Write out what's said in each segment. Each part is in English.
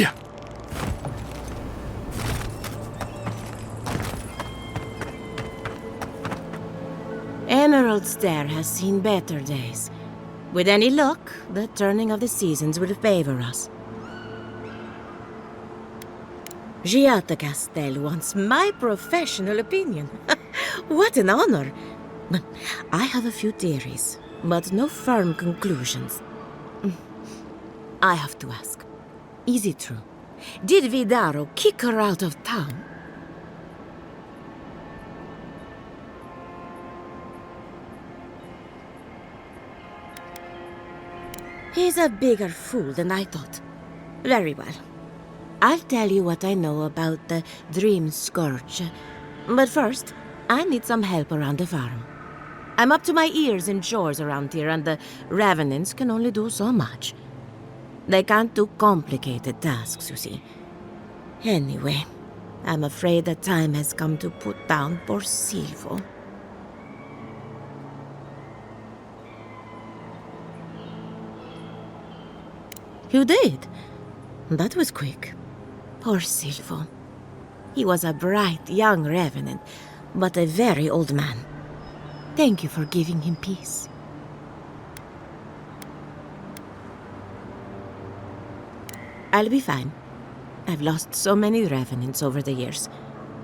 Yeah. Emerald Stair has seen better days. With any luck, the turning of the seasons will favor us. Giata Castel wants my professional opinion. What an honor! I have a few theories, but no firm conclusions. I have to ask, is it true? Did Vidaro kick her out of town? He's a bigger fool than I thought. Very well. I'll tell you what I know about the Dream Scourge. But first, I need some help around the farm. I'm up to my ears in chores around here, and the Revenants can only do so much. They can't do complicated tasks, you see. Anyway, I'm afraid the time has come to put down poor Silvo. You did? That was quick. Poor Silvo. He was a bright young revenant, but a very old man. Thank you for giving him peace. I'll be fine. I've lost so many revenants over the years,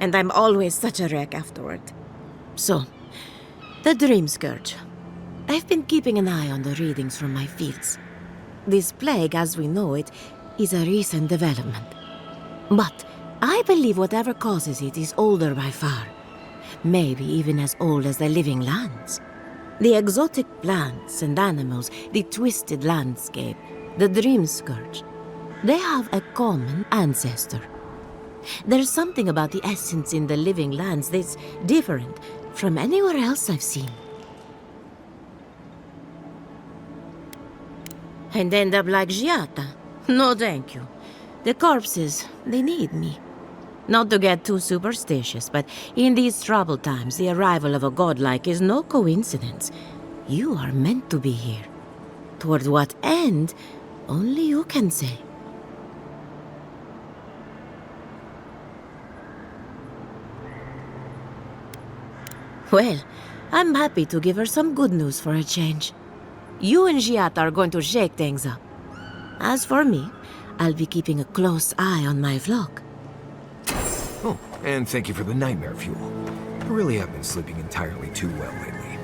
and I'm always such a wreck afterward. So, the Dream Scourge. I've been keeping an eye on the readings from my fields. This plague, as we know it, is a recent development. But I believe whatever causes it is older by far. Maybe even as old as the living lands. The exotic plants and animals, the twisted landscape, the Dream Scourge. They have a common ancestor. There's something about the essence in the living lands that's different from anywhere else I've seen. And end up like Giata? No, thank you. The corpses, they need me. Not to get too superstitious, but in these troubled times, the arrival of a godlike is no coincidence. You are meant to be here. Toward what end, only you can say. Well, I'm happy to give her some good news for a change. You and Giata are going to shake things up. As for me, I'll be keeping a close eye on my flock. Oh, and thank you for the nightmare fuel. I really have been sleeping entirely too well lately.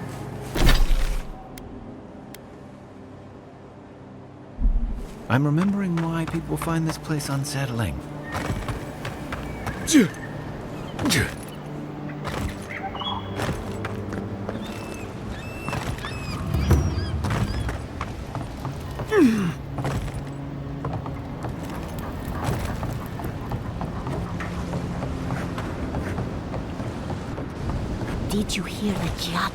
I'm remembering why people find this place unsettling. Did you hear the Giata?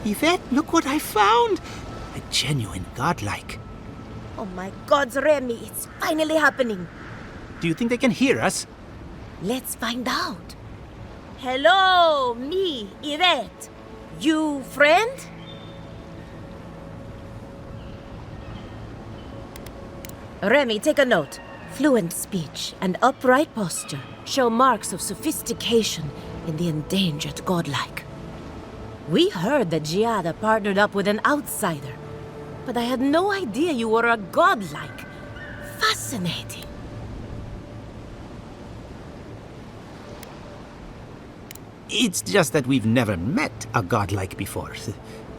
Yvette, look what I found! A genuine godlike. Oh my God, Remy, it's finally happening. Do you think they can hear us? Let's find out. Hello, me, Yvette. You friend? Remy, take a note. Fluent speech and upright posture show marks of sophistication in the endangered godlike. We heard that Giada partnered up with an outsider, but I had no idea you were a godlike. Fascinating. It's just that we've never met a godlike before.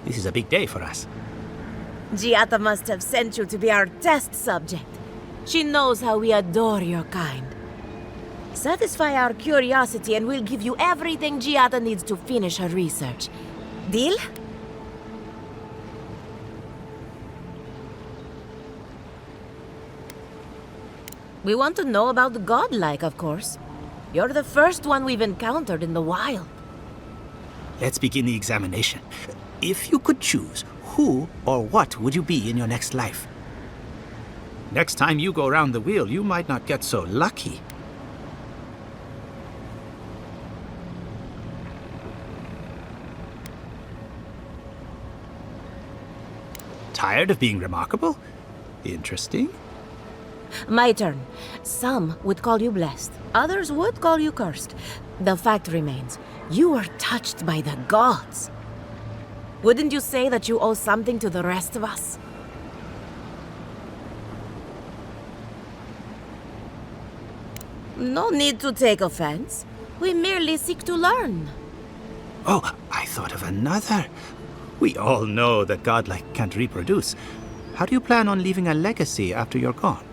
This is a big day for us. Giata must have sent you to be our test subject. She knows how we adore your kind. Satisfy our curiosity and we'll give you everything Giata needs to finish her research. Deal? We want to know about the godlike, of course. You're the first one we've encountered in the wild. Let's begin the examination. If you could choose, who or what would you be in your next life? Next time you go round the wheel, you might not get so lucky. Tired of being remarkable? Interesting. My turn. Some would call you blessed. Others would call you cursed. The fact remains, you were touched by the gods. Wouldn't you say that you owe something to the rest of us? No need to take offense. We merely seek to learn. Oh, I thought of another. We all know that godlike can't reproduce. How do you plan on leaving a legacy after you're gone?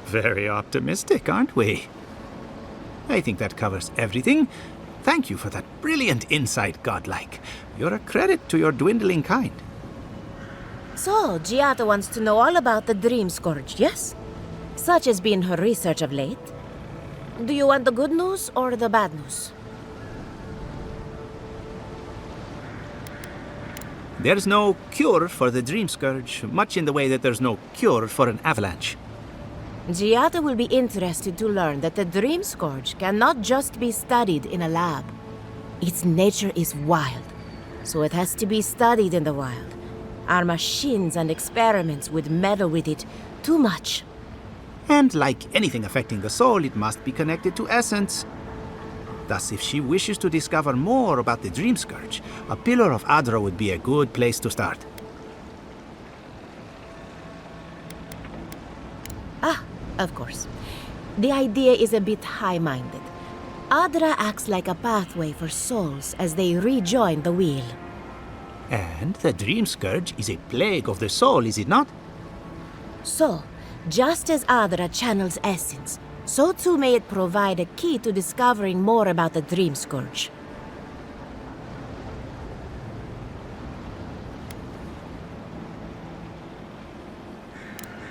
Very optimistic, aren't we? I think that covers everything. Thank you for that brilliant insight, godlike. You're a credit to your dwindling kind. So, Giata wants to know all about the Dream Scourge, yes? Such has been her research of late. Do you want the good news or the bad news? There's no cure for the Dream Scourge, much in the way that there's no cure for an avalanche. Giata will be interested to learn that the Dream Scourge cannot just be studied in a lab. Its nature is wild, so it has to be studied in the wild. Our machines and experiments would meddle with it too much. And like anything affecting the soul, it must be connected to essence. Thus, if she wishes to discover more about the Dream Scourge, a Pillar of Adra would be a good place to start. Of course. The idea is a bit high-minded. Adra acts like a pathway for souls as they rejoin the wheel. And the Dream Scourge is a plague of the soul, is it not? So, just as Adra channels essence, so too may it provide a key to discovering more about the Dream Scourge.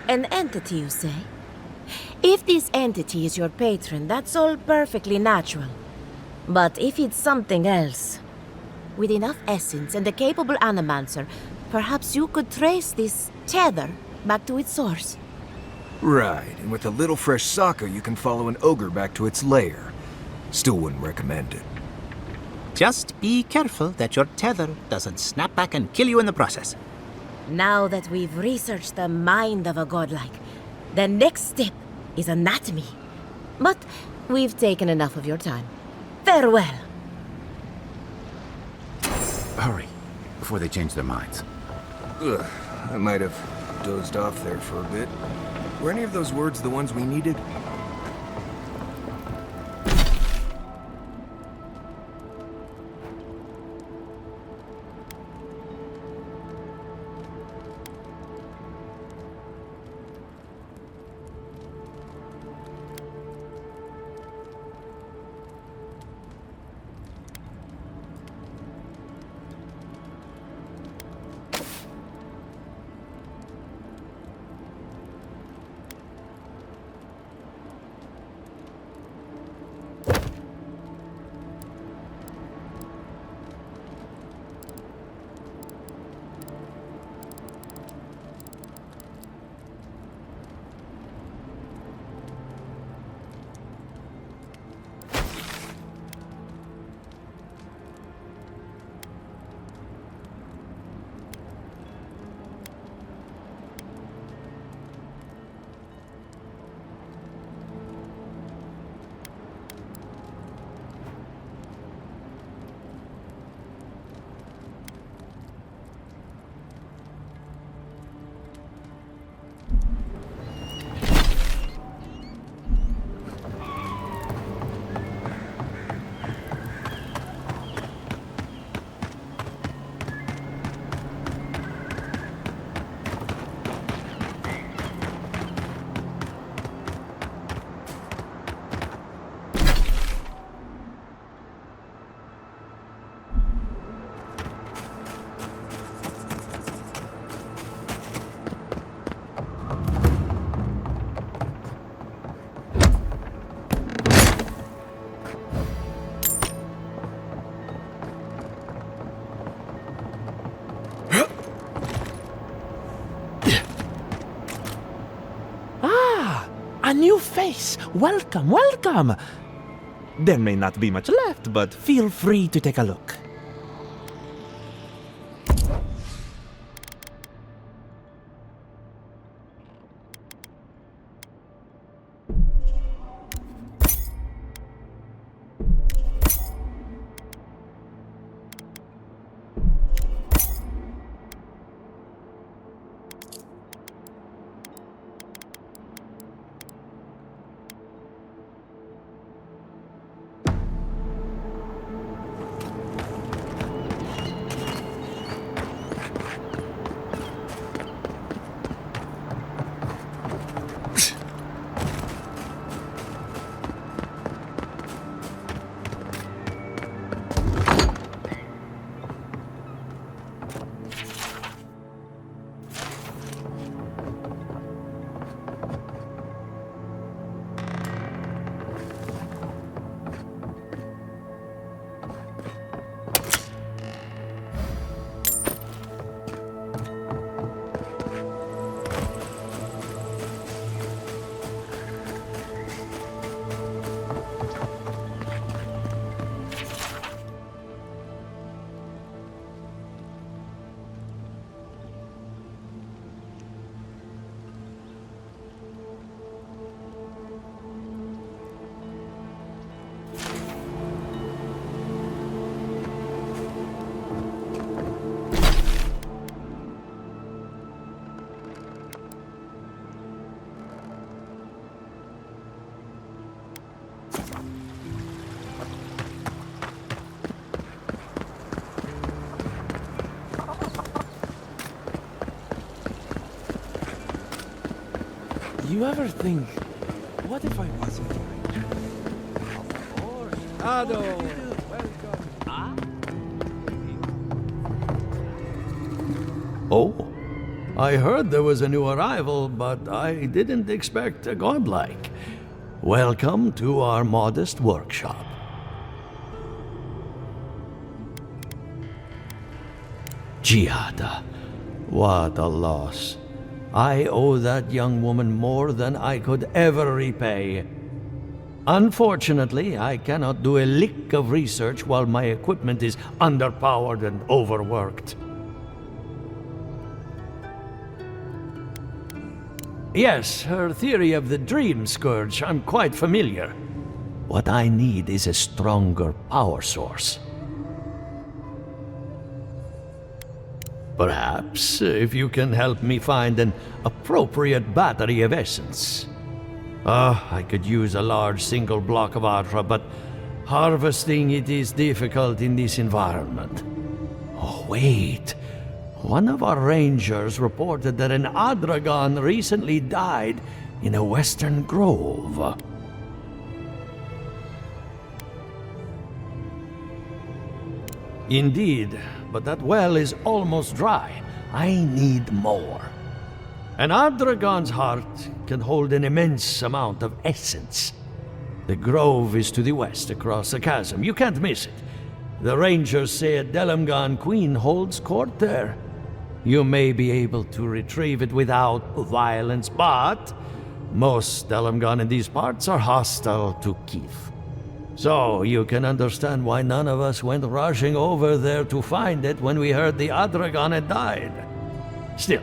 An entity, you say? If this entity is your patron, that's all perfectly natural. But if it's something else, with enough essence and a capable animancer, perhaps you could trace this tether back to its source. Right, and with a little fresh sake, you can follow an ogre back to its lair. Still wouldn't recommend it. Just be careful that your tether doesn't snap back and kill you in the process. Now that we've researched the mind of a godlike, the next step is anatomy. But we've taken enough of your time. Farewell. Hurry, before they change their minds. Ugh, I might have dozed off there for a bit. Were any of those words the ones we needed? A new face! Welcome, welcome! There may not be much left, but feel free to take a look. You ever think, what if I wasn't right? Of course. Ado, welcome. Oh, I heard there was a new arrival, but I didn't expect a godlike. Welcome to our modest workshop. Giada, what a loss. I owe that young woman more than I could ever repay. Unfortunately, I cannot do a lick of research while my equipment is underpowered and overworked. Yes, her theory of the dream scourge, I'm quite familiar. What I need is a stronger power source. Perhaps, if you can help me find an appropriate battery of essence. I could use a large single block of Atra, but harvesting it is difficult in this environment. Oh, wait. One of our rangers reported that an Adragon recently died in a western grove. Indeed, but that well is almost dry. I need more. An Adragon's heart can hold an immense amount of essence. The grove is to the west across the chasm. You can't miss it. The rangers say a Delamgan queen holds court there. You may be able to retrieve it without violence, but most Delamgan in these parts are hostile to Keith. So you can understand why none of us went rushing over there to find it when we heard the Adragon had died. Still,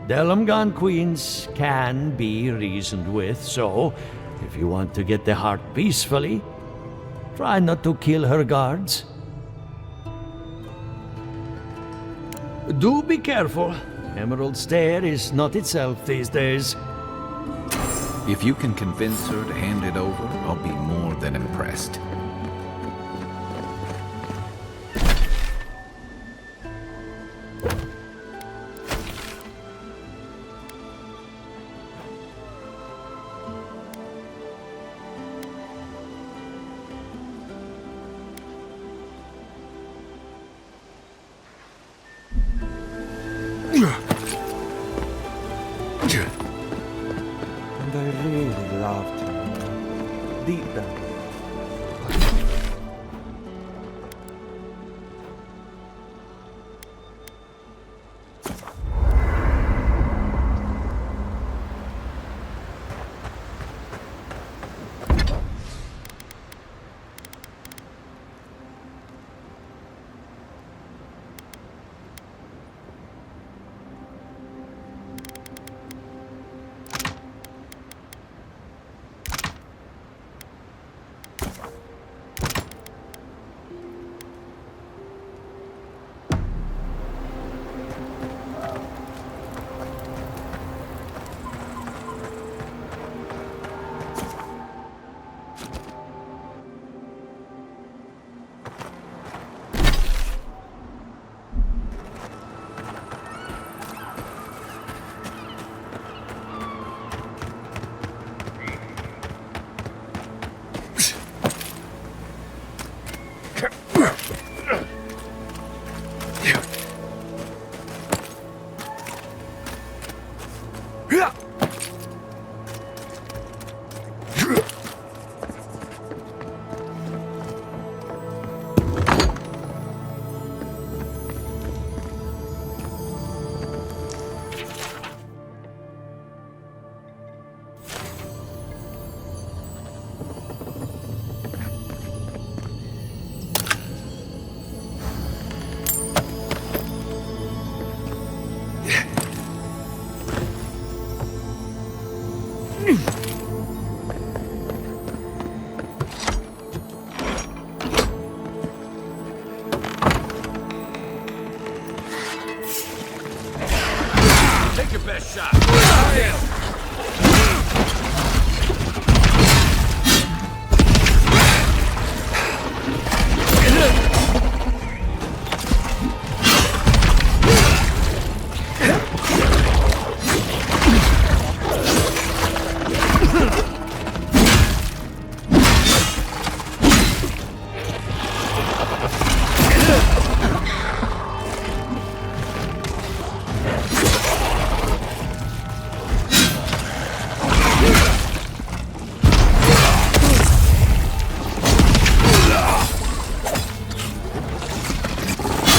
Delamgan queens can be reasoned with, so if you want to get the heart peacefully, try not to kill her guards. Do be careful. Emerald Stair is not itself these days. If you can convince her to hand it over, I'll be more than impressed. And I really loved him. Deep down. Take your best shot.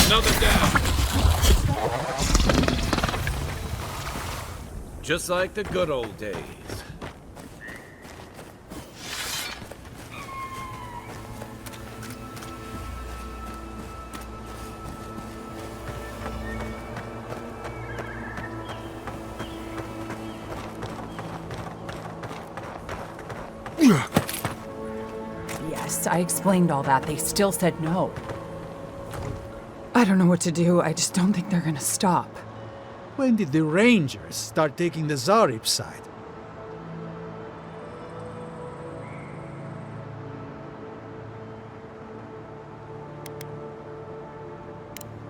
Another down. Just like the good old days. Yes, I explained all that. They still said no. I don't know what to do. I just don't think they're gonna stop. When did the Rangers start taking the Zarip's side?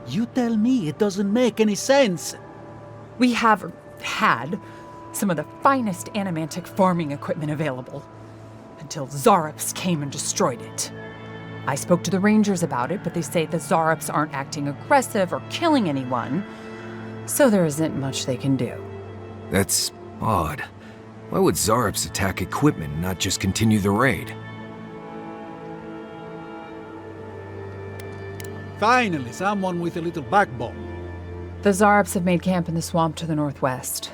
You tell me, it doesn't make any sense. We have had some of the finest animantic farming equipment available until Zarops came and destroyed it. I spoke to the Rangers about it, but they say the Zarops aren't acting aggressive or killing anyone, so there isn't much they can do. That's odd. Why would Zarops attack equipment and not just continue the raid? Finally, someone with a little backbone. The Zarops have made camp in the swamp to the northwest.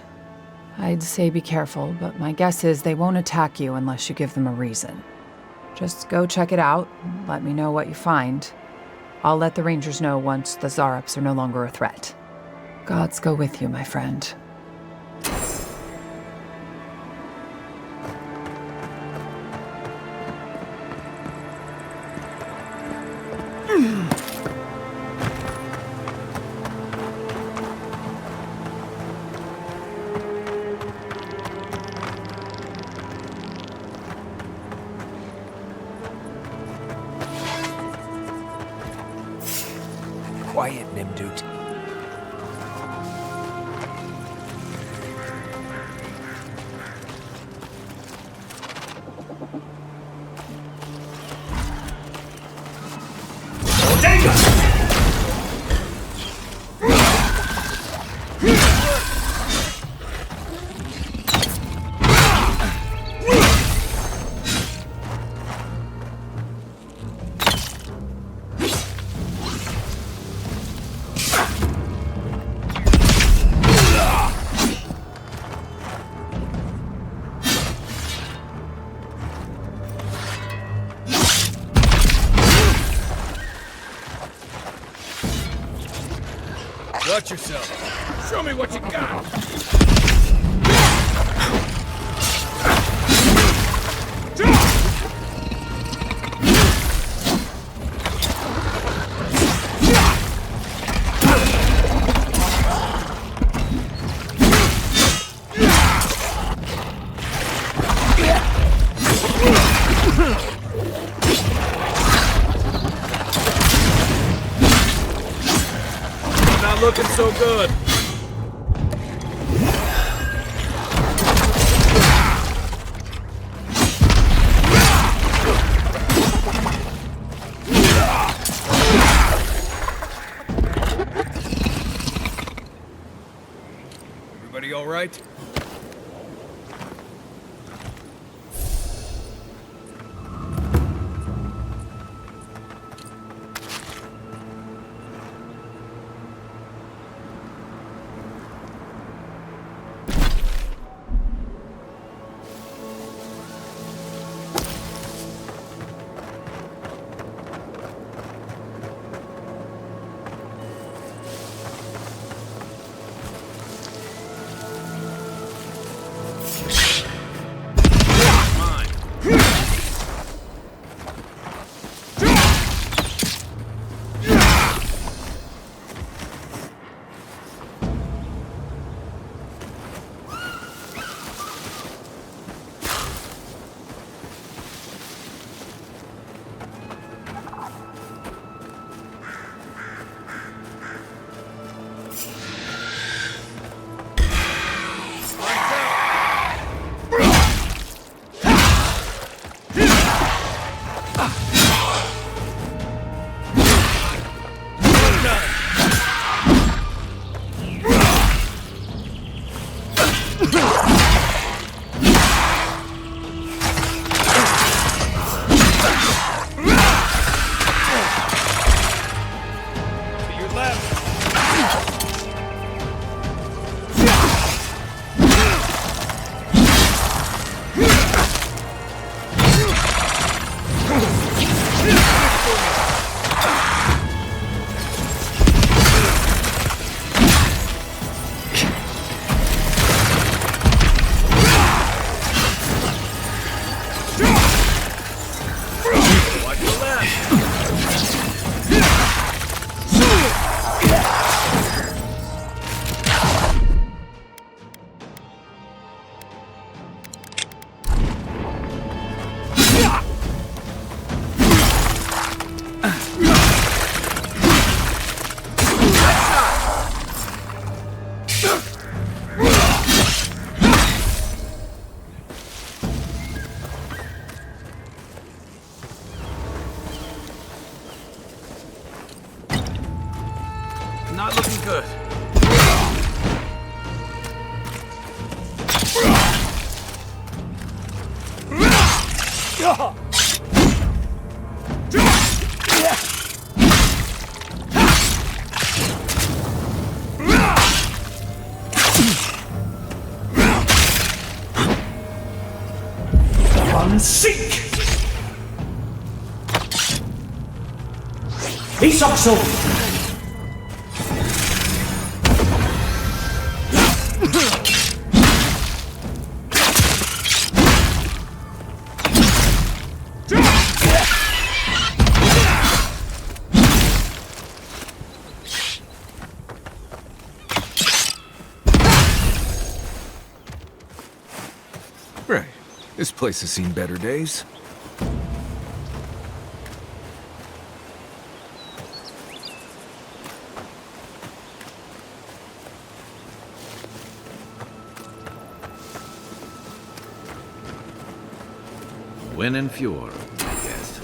I'd say be careful, but my guess is they won't attack you unless you give them a reason. Just go check it out, and let me know what you find. I'll let the Rangers know once the Zarops are no longer a threat. Gods go with you, my friend. Quiet, Nimdut. Watch yourself. Show me what you got. Not looking so good. all right? Not looking good. Seek! Isokso! Right. This place has seen better days. Win and Fjord, I guess.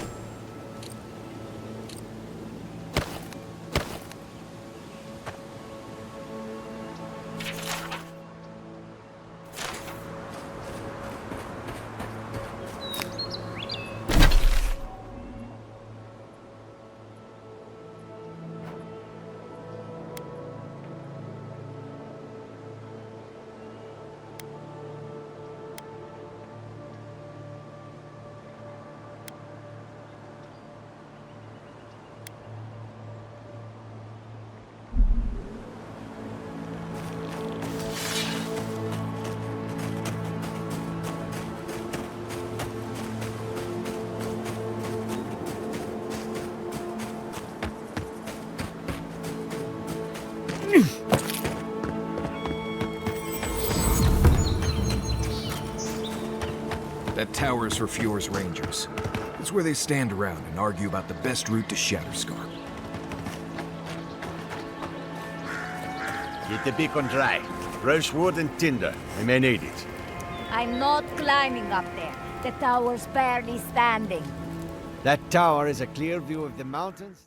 That tower is for Fjord's Rangers. It's where they stand around and argue about the best route to Shatterscar. Keep the beacon dry. Fresh wood and tinder. I may need it. I'm not climbing up there. The tower's barely standing. That tower is a clear view of the mountains.